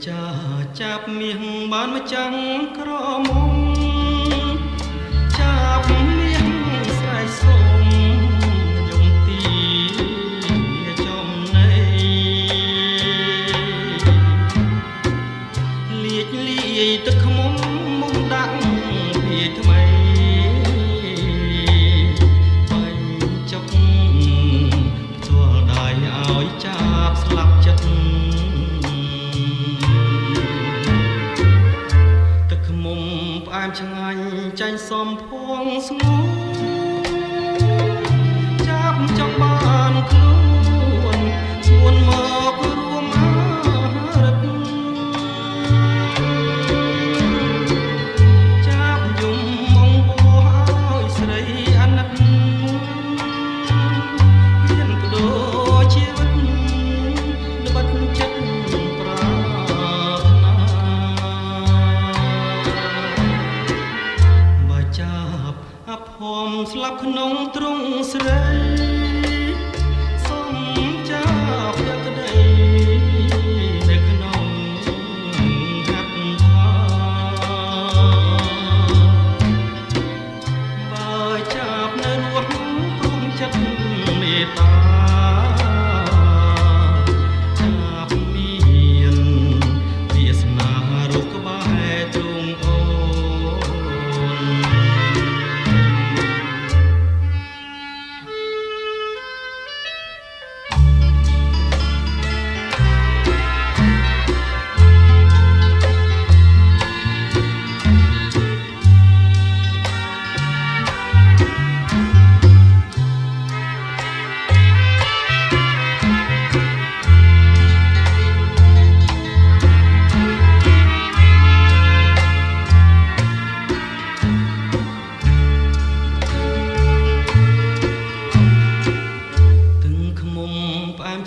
ចាចាប់មាសបានមកចាំងក្រមុំចាប់មាសស្រែកសុំយំទីចំណៃលាជលាយទឹកខ្មុំមុំដាក់ពីថ្មីបាញ់ចុកជួលដៃឲ្យចាប់ស្លាប់ចិត្តផ្អែមឆ្ងាញ់ចាញ់សំភងស្ងួនចាប់ចង់បានខ្លួនស្ងួនមករួមអារិតចាប់យំមកបោះឲ្យស្រីអាណិតហ៊ានបដូរជីវិតល្បិតចិត្តប្រាចាប់អភ័មស្លាប់ក្នុងទ្រង់ស្រីសុំចាប់ភក្តីនៅក្នុងហាត់ថាបើចាប់នៅរស់ព្រមចិត្តមេត្តាចាប់មានវាសនារូបក្បែរទ្រង់អូ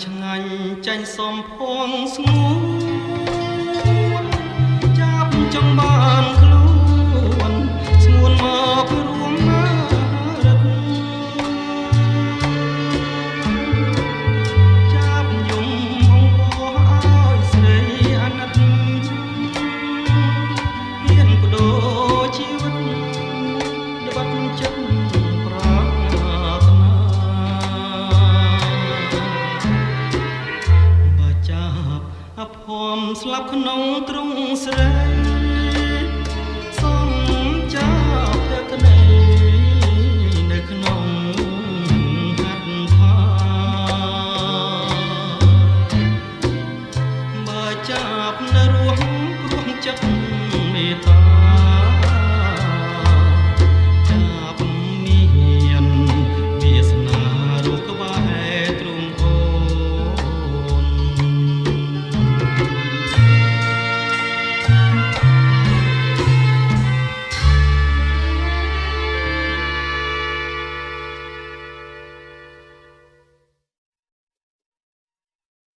ឆ្ងាញ់ចាញ់សំភងស្ងួនចាប់ចង់បានខ្លួនស្ងួនមករួមអារិតចាប់យំមកបោះឲ្យស្រីអាណិតហ៊ានបដូរជីវិតល្បិតចិត្តប្រាថ្នាអភ័មស្លាប់ក្នុងទ្រង់ស្រីសុំចាប់ភក្តីនៅក្នុងហាត់ថាបើចាប់នៅរស់ព្រោះចិត្ត